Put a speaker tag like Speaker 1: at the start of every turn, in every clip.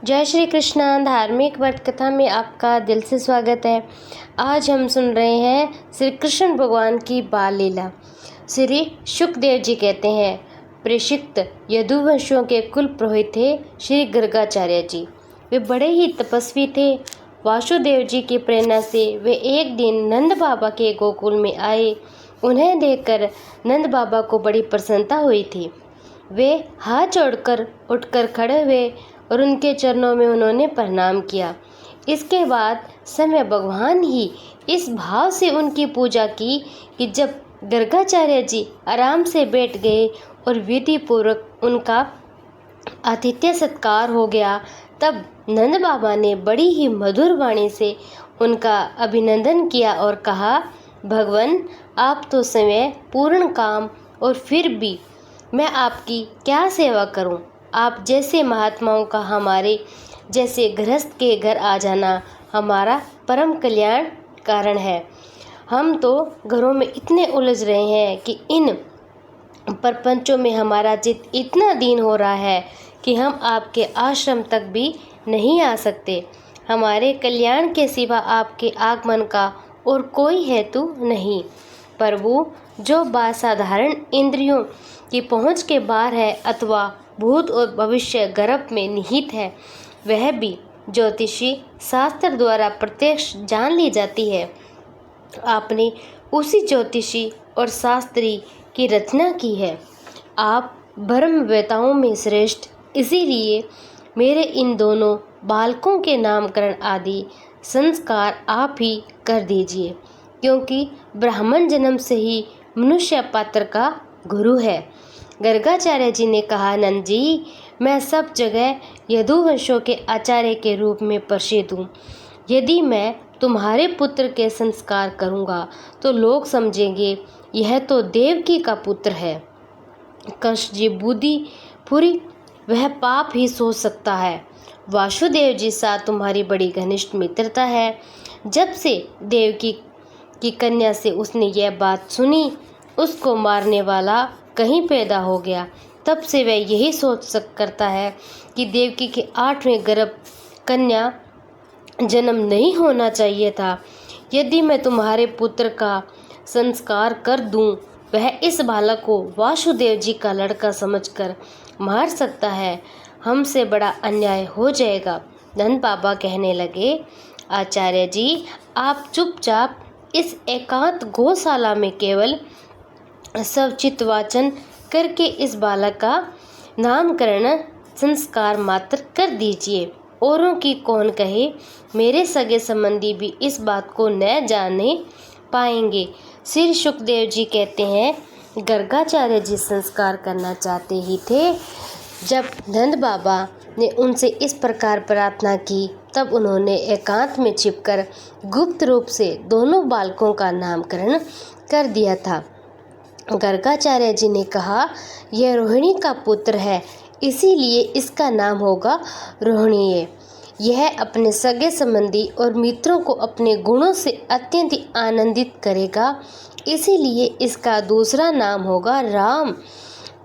Speaker 1: जय श्री कृष्णा। धार्मिक व्रत कथा में आपका दिल से स्वागत है। आज हम सुन रहे हैं श्री कृष्ण भगवान की बाल लीला। श्री शुकदेव जी कहते हैं, प्रेषित यदुवंशियों के कुल पुरोहित थे श्री गर्गाचार्य जी। वे बड़े ही तपस्वी थे। वासुदेव जी की प्रेरणा से वे एक दिन नंद बाबा के गोकुल में आए। उन्हें देखकर नंद बाबा को बड़ी प्रसन्नता हुई थी। वे हाथ जोड़कर उठकर खड़े हुए और उनके चरणों में उन्होंने प्रणाम किया। इसके बाद समय भगवान ही इस भाव से उनकी पूजा की कि जब गर्गाचार्य जी आराम से बैठ गए और विधि पूर्वक उनका आतिथ्य सत्कार हो गया, तब नंद बाबा ने बड़ी ही मधुर वाणी से उनका अभिनंदन किया और कहा, भगवान आप तो समय पूर्ण काम और फिर भी मैं आपकी क्या सेवा करूं। आप जैसे महात्माओं का हमारे जैसे गृहस्थ के घर आ जाना हमारा परम कल्याण कारण है। हम तो घरों में इतने उलझ रहे हैं कि इन प्रपंचों में हमारा चित्त इतना दीन हो रहा है कि हम आपके आश्रम तक भी नहीं आ सकते। हमारे कल्याण के सिवा आपके आगमन का और कोई हेतु नहीं। प्रभु, जो बात साधारण इंद्रियों की पहुँच के बाहर है अथवा भूत और भविष्य गर्भ में निहित है, वह भी ज्योतिषी शास्त्र द्वारा प्रत्यक्ष जान ली जाती है। आपने उसी ज्योतिषी और शास्त्री की रचना की है। आप ब्रह्मवेताओं में श्रेष्ठ, इसीलिए मेरे इन दोनों बालकों के नामकरण आदि संस्कार आप ही कर दीजिए, क्योंकि ब्राह्मण जन्म से ही मनुष्य पात्र का गुरु है। गर्गाचार्य जी ने कहा, नंद जी, मैं सब जगह यदुवंशों के आचार्य के रूप में प्रसिद्ध हूँ। यदि मैं तुम्हारे पुत्र के संस्कार करूँगा तो लोग समझेंगे यह तो देवकी का पुत्र है। कंस जी बुद्धि पूरी, वह पाप ही सोच सकता है। वासुदेव जी साथ तुम्हारी बड़ी घनिष्ठ मित्रता है। जब से देवकी की कन्या से उसने यह बात सुनी, उसको मारने वाला कहीं पैदा हो गया, तब से वह यही सोच करता है कि देवकी के 8वें गर्भ कन्या जन्म नहीं होना चाहिए था। यदि मैं तुम्हारे पुत्र का संस्कार कर दूं, वह इस बालक को वासुदेव जी का लड़का समझकर मार सकता है। हमसे बड़ा अन्याय हो जाएगा। नंद बाबा कहने लगे, आचार्य जी, आप चुपचाप इस एकांत गौशाला में केवल सवचित वाचन करके इस बालक का नामकरण संस्कार मात्र कर दीजिए। औरों की कौन कहे, मेरे सगे संबंधी भी इस बात को न जाने पाएंगे। श्री शुकदेव जी कहते हैं, गर्गाचार्य जी संस्कार करना चाहते ही थे। जब नंद बाबा ने उनसे इस प्रकार प्रार्थना की, तब उन्होंने एकांत में छिपकर गुप्त रूप से दोनों बालकों का नामकरण कर दिया था। गर्गाचार्य जी ने कहा, यह रोहिणी का पुत्र है, इसीलिए इसका नाम होगा रोहिणीय। यह अपने सगे संबंधी और मित्रों को अपने गुणों से अत्यंत आनंदित करेगा, इसीलिए इसका दूसरा नाम होगा राम।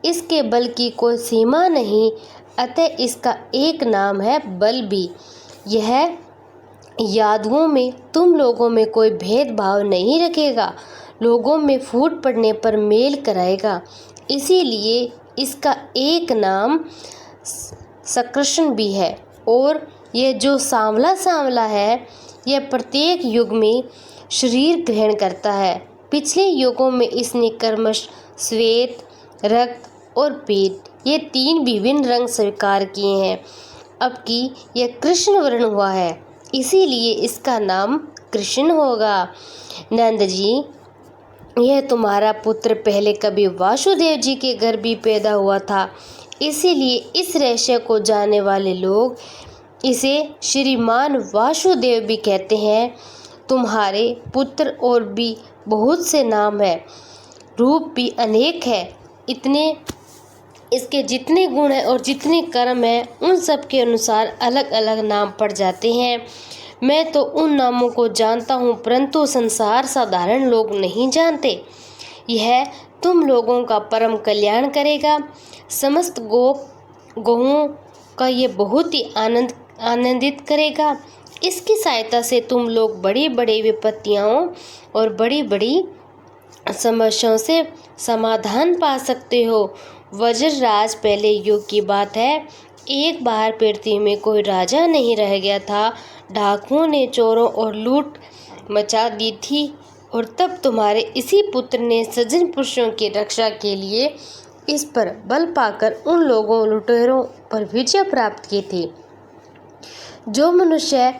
Speaker 1: इसके बल की कोई सीमा नहीं, अतः इसका एक नाम है बल भी। यह यादवों में तुम लोगों में कोई भेदभाव नहीं रखेगा, लोगों में फूट पड़ने पर मेल कराएगा, इसीलिए इसका एक नाम सकृष्ण भी है। और यह जो सांवला सांवला है, यह प्रत्येक युग में शरीर ग्रहण करता है। पिछले युगों में इसने कर्मश, श्वेत, रक्त और पीत, ये 3 विभिन्न रंग स्वीकार किए हैं। अब की यह कृष्ण वर्ण हुआ है, इसीलिए इसका नाम कृष्ण होगा। नंद जी, यह तुम्हारा पुत्र पहले कभी वासुदेव जी के घर भी पैदा हुआ था, इसीलिए इस रहस्य को जानने वाले लोग इसे श्रीमान वासुदेव भी कहते हैं। तुम्हारे पुत्र और भी बहुत से नाम है, रूप भी अनेक है। इसके जितने गुण हैं और जितने कर्म हैं, उन सब के अनुसार अलग अलग नाम पड़ जाते हैं। मैं तो उन नामों को जानता हूँ, परंतु संसार साधारण लोग नहीं जानते। यह तुम लोगों का परम कल्याण करेगा। समस्त गौओं का ये बहुत ही आनंद आनंदित करेगा। इसकी सहायता से तुम लोग बड़ी बड़ी विपत्तियों और बड़ी बड़ी समस्याओं से समाधान पा सकते हो। वज्रराज पहले युग की बात है। एक बार पृथ्वी में कोई राजा नहीं रह गया था। डाकुओं ने चोरों और लूट मचा दी थी, और तब तुम्हारे इसी पुत्र ने सज्जन पुरुषों की रक्षा के लिए इस पर बल पाकर उन लोगों लुटेरों पर विजय प्राप्त की थी। जो मनुष्य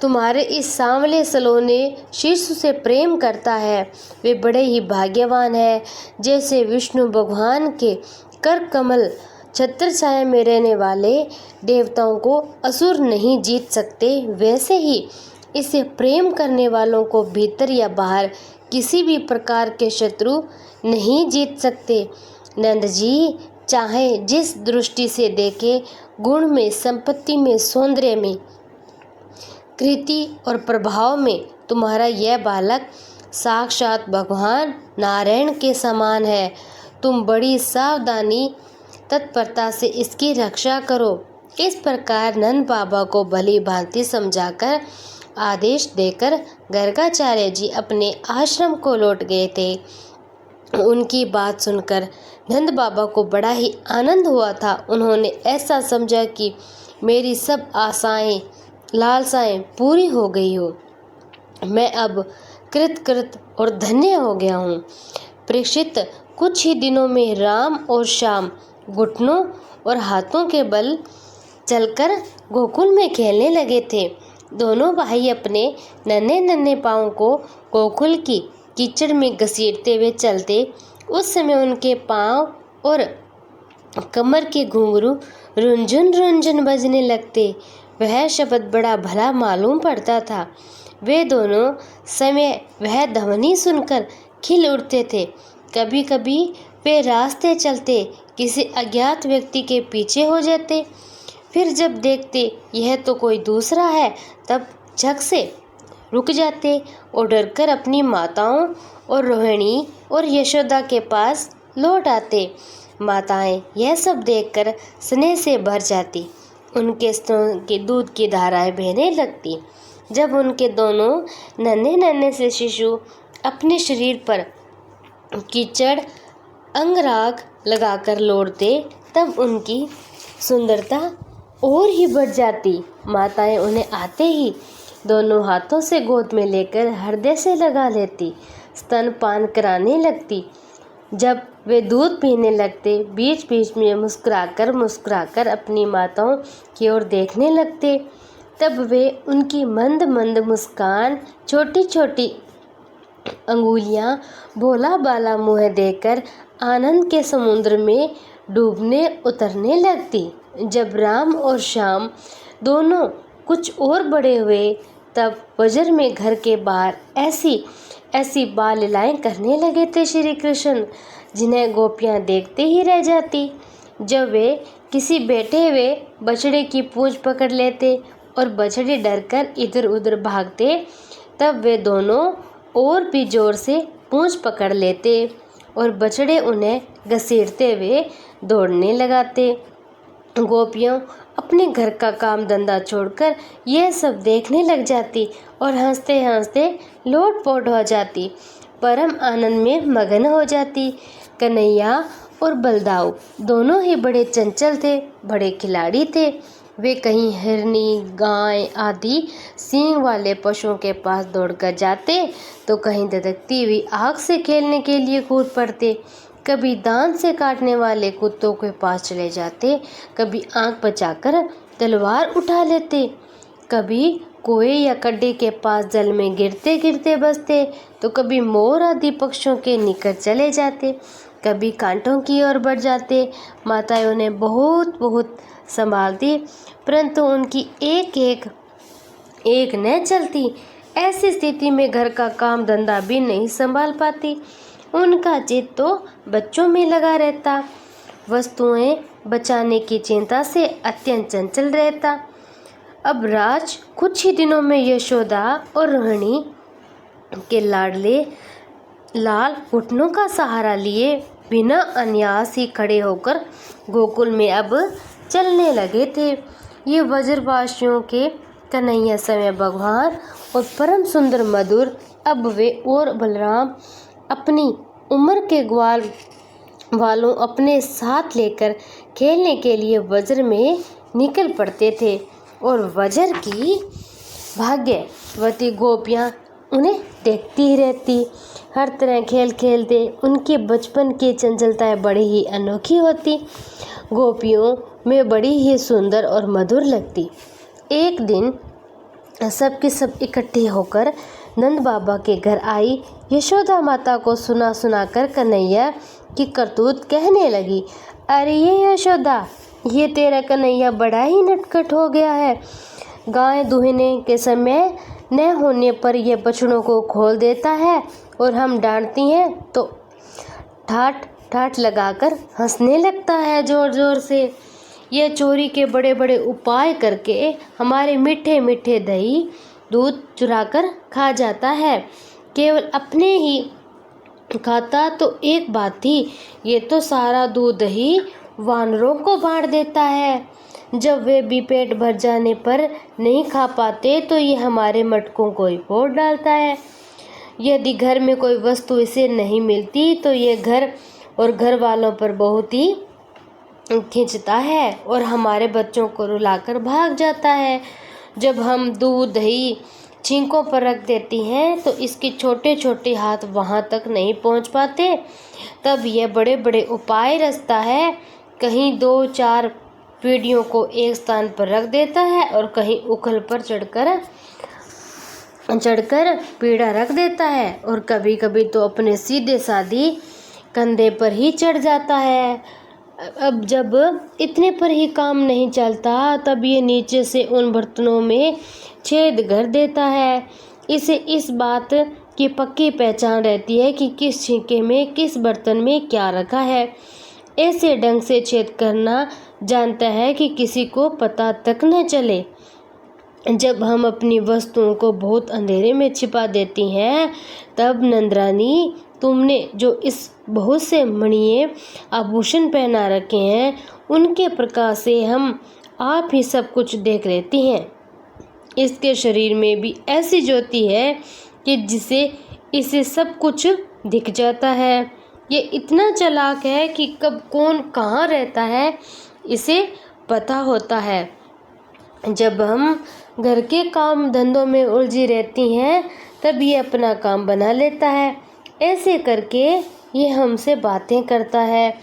Speaker 1: तुम्हारे इस सांवले सलोने शिशु से प्रेम करता है वे बड़े ही भाग्यवान है। जैसे विष्णु भगवान के कर कमल छत्र छाया में रहने वाले देवताओं को असुर नहीं जीत सकते, वैसे ही इसे प्रेम करने वालों को भीतर या बाहर किसी भी प्रकार के शत्रु नहीं जीत सकते। नंद जी, चाहे जिस दृष्टि से देखे, गुण में, संपत्ति में, सौंदर्य में, कृति और प्रभाव में तुम्हारा यह बालक साक्षात भगवान नारायण के समान है। तुम बड़ी सावधानी तत्परता से इसकी रक्षा करो। इस प्रकार नंद बाबा को भली भांति समझाकर आदेश देकर गर्गाचार्य जी अपने आश्रम को लौट गए थे। उनकी बात सुनकर नंद बाबा को बड़ा ही आनंद हुआ था। उन्होंने ऐसा समझा कि मेरी सब आशाएं लालसाएं पूरी हो गई हो, मैं अब कृत और धन्य हो गया हूँ। परीक्षित, कुछ ही दिनों में राम और श्याम घुटनों और हाथों के बल चलकर गोकुल में खेलने लगे थे। दोनों भाई अपने नन्हे नन्हे पाँव को गोकुल की कीचड़ में घसीटते हुए चलते। उस समय उनके पाँव और कमर के घुंघरू रुंझुन रुंझुन बजने लगते। वह शब्द बड़ा भला मालूम पड़ता था। वे दोनों समय वह ध्वनि सुनकर खिल उठते थे। कभी कभी वे रास्ते चलते किसी अज्ञात व्यक्ति के पीछे हो जाते, फिर जब देखते यह तो कोई दूसरा है, तब झक से रुक जाते और डरकर अपनी माताओं और रोहिणी और यशोदा के पास लौट आते। माताएं यह सब देखकर स्नेह से भर जाती, उनके स्तनों के दूध की धाराएं बहने लगती। जब उनके दोनों नन्हे नन्हे से शिशु अपने शरीर पर कीचड़ अंगराग लगाकर लौटते, तब उनकी सुंदरता और ही बढ़ जाती। माताएं उन्हें आते ही दोनों हाथों से गोद में लेकर हृदय से लगा लेती, स्तनपान कराने लगती। जब वे दूध पीने लगते, बीच बीच में मुस्कुराकर अपनी माताओं की ओर देखने लगते, तब वे उनकी मंद मंद मुस्कान, छोटी छोटी अंगुलियां, भोला बाला मुँह देखकर आनंद के समुद्र में डूबने उतरने लगती। जब राम और श्याम दोनों कुछ और बड़े हुए, तब वज्र में घर के बाहर ऐसी ऐसी बाल लीलाएं करने लगे थे श्री कृष्ण, जिन्हें गोपियां देखते ही रह जाती। जब वे किसी बैठे हुए बछड़े की पूंछ पकड़ लेते और बछड़े डरकर इधर उधर भागते, तब वे दोनों और भी जोर से पूंछ पकड़ लेते और बछड़े उन्हें घसीटते हुए दौड़ने लगाते। गोपियाँ अपने घर का काम धंधा छोड़कर यह सब देखने लग जाती और हंसते हंसते लोटपोट हो जाती, परम आनंद में मगन हो जाती। कन्हैया और बलदाऊ दोनों ही बड़े चंचल थे, बड़े खिलाड़ी थे। वे कहीं हिरनी, गाय आदि सींग वाले पशुओं के पास दौड़कर जाते, तो कहीं धधकती हुई आग से खेलने के लिए कूद पड़ते। कभी दांत से काटने वाले कुत्तों के पास चले जाते, कभी आंख बचाकर तलवार उठा लेते, कभी कुएं या गड्ढे के पास जल में गिरते गिरते बसते, तो कभी मोर आदि पक्षियों के निकट चले जाते, कभी कांटों की ओर बढ़ जाते। माताएं उन्हें बहुत बहुत संभालती, परंतु उनकी एक न चलती। ऐसी स्थिति में घर का काम धंधा भी नहीं संभाल पाती। उनका चित्त तो बच्चों में लगा रहता, वस्तुएं बचाने की चिंता से अत्यंत चंचल रहता। अब राज कुछ ही दिनों में यशोदा और रोहिणी के लाडले लाल घुटनों का सहारा लिए बिना अन्यास ही खड़े होकर गोकुल में अब चलने लगे थे। ये ब्रजवासियों के कन्हैया समय भगवान और परम सुंदर मधुर। अब वे और बलराम अपनी उम्र के ग्वाल वालों अपने साथ लेकर खेलने के लिए वज्र में निकल पड़ते थे और वज्र की भाग्यवती गोपियाँ उन्हें देखती ही रहती। हर तरह खेल खेलते। उनके बचपन की चंचलताएं बड़ी ही अनोखी होती, गोपियों में बड़ी ही सुंदर और मधुर लगती। एक दिन सब के सब इकट्ठे होकर नंद बाबा के घर आई। यशोदा माता को सुना सुना कर कन्हैया की करतूत कहने लगी, अरे ये यशोदा, ये तेरा कन्हैया बड़ा ही नटखट हो गया है। गाय दूहने के समय न होने पर यह बछड़ों को खोल देता है और हम डांटती हैं तो ठाठ ठाठ लगाकर हंसने लगता है जोर जोर से। यह चोरी के बड़े बड़े उपाय करके हमारे मीठे मीठे दही दूध चुराकर खा जाता है। केवल अपने ही खाता तो एक बात थी, ये तो सारा दूध दही वानरों को बांट देता है। जब वे भी पेट भर जाने पर नहीं खा पाते तो ये हमारे मटकों को ही फोड़ डालता है। यदि घर में कोई वस्तु इसे नहीं मिलती तो ये घर और घर वालों पर बहुत ही खींचता है और हमारे बच्चों को रुलाकर भाग जाता है। जब हम दूध दही छींकों पर रख देती हैं तो इसके छोटे छोटे हाथ वहाँ तक नहीं पहुँच पाते। तब यह बड़े बड़े उपाय रचता है, कहीं 2-4 पीढ़ियों को एक स्थान पर रख देता है और कहीं उखल पर चढ़कर पीढ़ा रख देता है और कभी कभी तो अपने सीधे साधी कंधे पर ही चढ़ जाता है। अब जब इतने पर ही काम नहीं चलता तब ये नीचे से उन बर्तनों में छेद कर देता है। इसे इस बात की पक्की पहचान रहती है कि किस छींके में किस बर्तन में क्या रखा है। ऐसे ढंग से छेद करना जानता है कि किसी को पता तक न चले। जब हम अपनी वस्तुओं को बहुत अंधेरे में छिपा देती हैं तब नंदरानी, तुमने जो इस बहुत से मणिये आभूषण पहना रखे हैं उनके प्रकाश से हम आप ही सब कुछ देख लेती हैं। इसके शरीर में भी ऐसी ज्योति है कि जिसे इसे सब कुछ दिख जाता है। ये इतना चालाक है कि कब कौन कहाँ रहता है इसे पता होता है। जब हम घर के काम धंधों में उलझी रहती हैं तब ये अपना काम बना लेता है। ऐसे करके ये हमसे बातें करता है,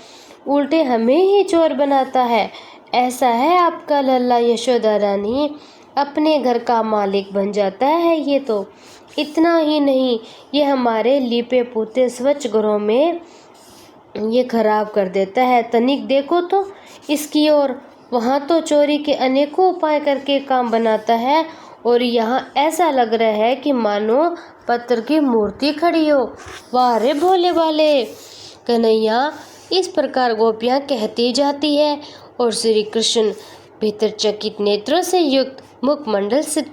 Speaker 1: उल्टे हमें ही चोर बनाता है। ऐसा है आपका लल्ला यशोदा रानी, अपने घर का मालिक बन जाता है। ये तो इतना ही नहीं, ये हमारे लीपे पोते स्वच्छ घरों में ये खराब कर देता है। तनिक देखो तो इसकी ओर, वहाँ तो चोरी के अनेकों उपाय करके काम बनाता है और यहाँ ऐसा लग रहा है कि मानो पत्थर की मूर्ति खड़ी हो। वाह रे भोले वाले। कन्हैया इस प्रकार गोपियाँ कहती जाती है और श्री कृष्ण भीतर चकित नेत्रों से युक्त मुखमंडल से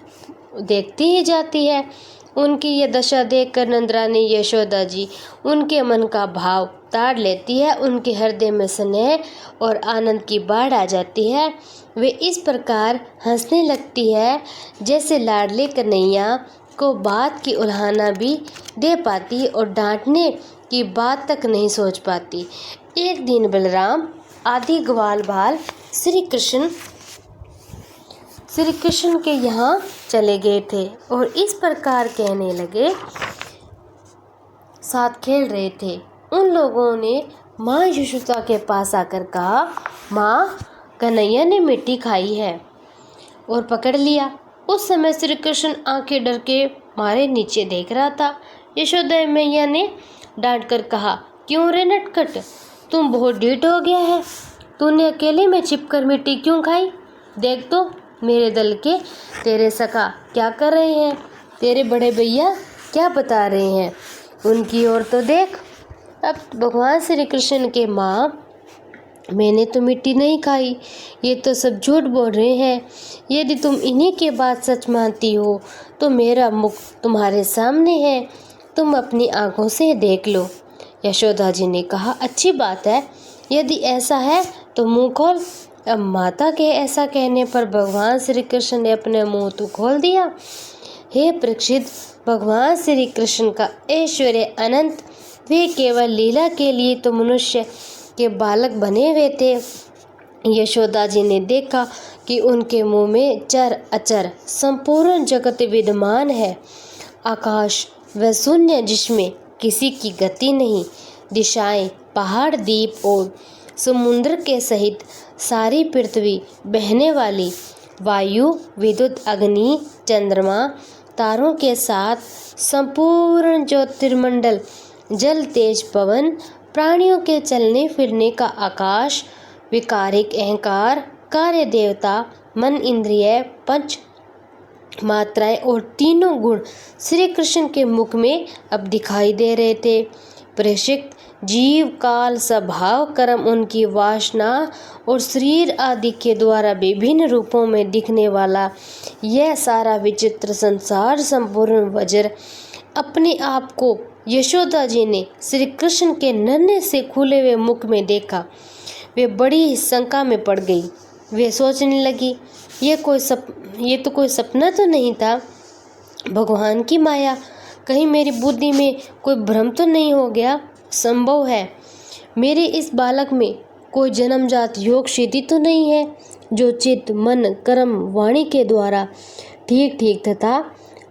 Speaker 1: देखती ही जाती है। उनकी यह दशा देखकर नंदरानी यशोदा जी उनके मन का भाव ताड़ लेती है। उनके हृदय में स्नेह और आनंद की बाढ़ आ जाती है। वे इस प्रकार हंसने लगती है जैसे लाडले कन्हैया को बात की उल्हाना भी दे पाती और डांटने की बात तक नहीं सोच पाती। एक दिन बलराम आदि ग्वाल बाल श्री कृष्ण के यहाँ चले गए थे और इस प्रकार कहने लगे, साथ खेल रहे थे। उन लोगों ने माँ यशोदा के पास आकर कहा, माँ कन्हैया ने मिट्टी खाई है और पकड़ लिया। उस समय श्री कृष्ण आंखें डर के मारे नीचे देख रहा था। यशोदा मैया ने डांट कर कहा, क्यों रे नटखट, तुम बहुत ढीठ हो गया है। तूने अकेले में छिपकर मिट्टी क्यों खाई? देख तो मेरे दल के तेरे सखा क्या कर रहे हैं, तेरे बड़े भैया क्या बता रहे हैं, उनकी ओर तो देख। अब भगवान श्री कृष्ण के माँ, मैंने तो मिट्टी नहीं खाई, ये तो सब झूठ बोल रहे हैं। यदि तुम इन्हीं के बात सच मानती हो तो मेरा मुख तुम्हारे सामने है, तुम अपनी आंखों से देख लो। यशोदा जी ने कहा, अच्छी बात है, यदि ऐसा है तो मुंह खोल। अब माता के ऐसा कहने पर भगवान श्री कृष्ण ने अपने मुंह तो खोल दिया। हे परीक्षित, भगवान श्री कृष्ण का ऐश्वर्य अनंत, वे केवल लीला के लिए तो मनुष्य के बालक बने हुए थे। यशोदा जी ने देखा कि उनके मुंह में चर अचर संपूर्ण जगत विद्यमान है, आकाश व शून्य जिसमें किसी की गति नहीं, दिशाएं, पहाड़, द्वीप और समुद्र के सहित सारी पृथ्वी, बहने वाली वायु, विद्युत, अग्नि, चंद्रमा, तारों के साथ संपूर्ण ज्योतिर्मंडल, जल, तेज, पवन, प्राणियों के चलने फिरने का आकाश, विकारिक अहंकार, कार्य देवता, मन, इंद्रिय, पंच मात्राएं और तीनों गुण श्री कृष्ण के मुख में अब दिखाई दे रहे थे। प्रेषित, जीव, काल, स्वभाव, कर्म, उनकी वासना और शरीर आदि के द्वारा विभिन्न रूपों में दिखने वाला यह सारा विचित्र संसार, संपूर्ण वज्र, अपने आप को यशोदा जी ने श्री कृष्ण के नन्हे से खुले हुए मुख में देखा। वे बड़ी शंका में पड़ गई। वे सोचने लगी, ये तो कोई सपना तो नहीं था। भगवान की माया, कहीं मेरी बुद्धि में कोई भ्रम तो नहीं हो गया। संभव है मेरे इस बालक में कोई जन्मजात योग सिद्धि तो नहीं है, जो चित्त, मन, कर्म, वाणी के द्वारा ठीक ठीक तथा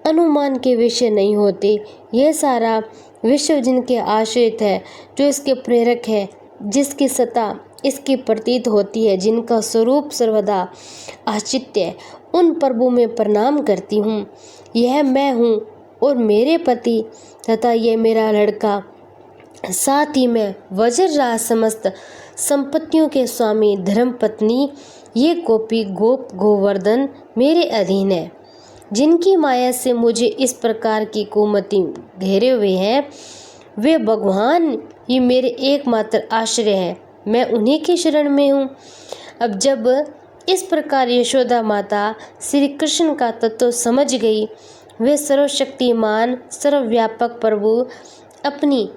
Speaker 1: अनुमान के विषय नहीं होते। यह सारा विश्व जिनके आश्रित है, जो इसके प्रेरक है, जिसकी सत्ता इसकी प्रतीत होती है, जिनका स्वरूप सर्वदा आश्चित्य, उन प्रभु में प्रणाम करती हूँ। यह मैं हूँ और मेरे पति तथा ये मेरा लड़का, साथ ही मैं वज्रराज समस्त संपत्तियों के स्वामी, धर्म पत्नी, ये गोपी, गोप, गोवर्धन मेरे अधीन है। जिनकी माया से मुझे इस प्रकार की कुमति घेरे हुए हैं, वे भगवान ही मेरे एकमात्र आश्रय हैं। मैं उन्हीं की शरण में हूँ। अब जब इस प्रकार यशोदा माता श्री कृष्ण का तत्व समझ गई, वे सर्वशक्तिमान, सर्वव्यापक प्रभु अपनी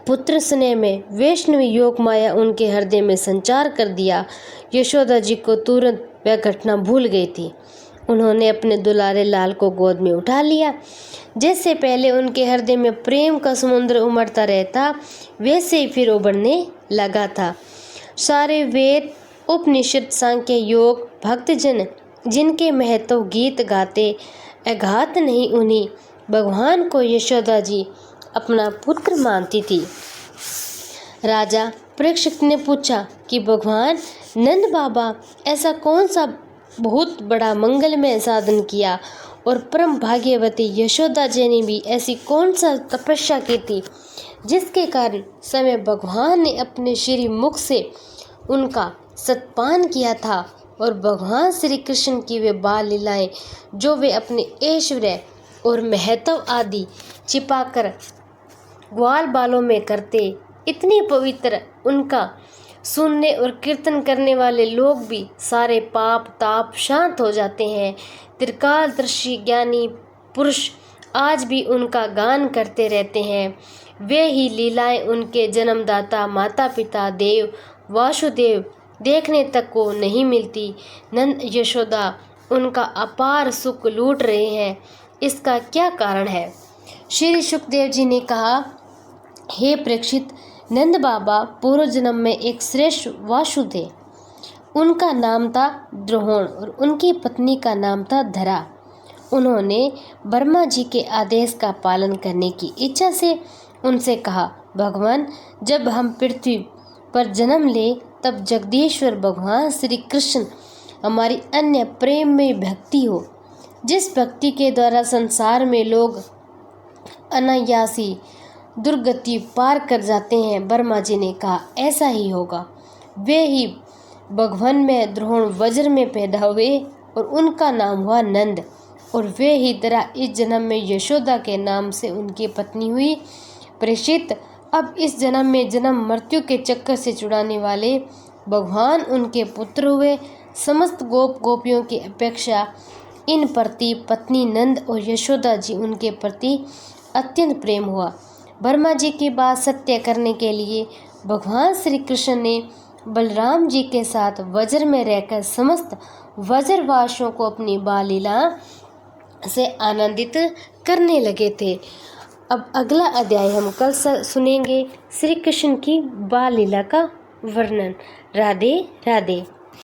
Speaker 1: पुत्र स्नेह में वैष्णवी योग माया उनके हृदय में संचार कर दिया। यशोदा जी को तुरंत वह घटना भूल गई थी। उन्होंने अपने दुलारे लाल को गोद में उठा लिया। जैसे पहले उनके हृदय में प्रेम का समुद्र उमड़ता रहता, वैसे ही फिर उभरने लगा था। सारे वेद, उपनिषद, सांख्य, योग, भक्तजन जिनके महत्व गीत गाते, अघात नहीं, उन्हीं भगवान को यशोदा जी अपना पुत्र मानती थी। राजा परीक्षित ने पूछा कि भगवान नंद बाबा, ऐसा कौन सा बहुत बड़ा मंगलमय साधन किया और परम भाग्यवती यशोदा जी ने भी ऐसी कौन सा तपस्या की थी, जिसके कारण समय भगवान ने अपने श्री मुख से उनका सतपान किया था, और भगवान श्री कृष्ण की वे बाल लीलाएं जो वे अपने ऐश्वर्य और महत्व आदि छिपाकर ग्वाल बालों में करते, इतनी पवित्र, उनका सुनने और कीर्तन करने वाले लोग भी सारे पाप ताप शांत हो जाते हैं। त्रिकालदर्शी ज्ञानी पुरुष आज भी उनका गान करते रहते हैं। वे ही लीलाएं उनके जन्मदाता माता पिता देव वासुदेव देखने तक को नहीं मिलती। नंद यशोदा उनका अपार सुख लूट रहे हैं, इसका क्या कारण है? श्री सुखदेव जी ने कहा, हे परीक्षित, नंद बाबा पूर्व जन्म में एक श्रेष्ठ वासु थे। उनका नाम था द्रोण और उनकी पत्नी का नाम था धरा। उन्होंने ब्रह्मा जी के आदेश का पालन करने की इच्छा से उनसे कहा, भगवान, जब हम पृथ्वी पर जन्म ले तब जगदीश्वर भगवान श्री कृष्ण हमारी अन्य प्रेम में भक्ति हो, जिस भक्ति के द्वारा संसार में लोग अनायासी दुर्गति पार कर जाते हैं। ब्रह्मा जी ने कहा, ऐसा ही होगा। वे ही भगवान में द्रोण वज्र में पैदा हुए और उनका नाम हुआ नंद, और वे ही तरह इस जन्म में यशोदा के नाम से उनकी पत्नी हुई। प्रेषित, अब इस जन्म में जन्म मृत्यु के चक्कर से छुड़ाने वाले भगवान उनके पुत्र हुए। समस्त गोप गोपियों की अपेक्षा इन प्रति पत्नी नंद और यशोदा जी उनके प्रति अत्यंत प्रेम हुआ। ब्रह्मा जी की बात सत्य करने के लिए भगवान श्री कृष्ण ने बलराम जी के साथ वज्र में रहकर समस्त वज्रवासियों को अपनी बाल लीला से आनंदित करने लगे थे। अब अगला अध्याय हम कल सुनेंगे श्री कृष्ण की बाल लीला का वर्णन। राधे राधे।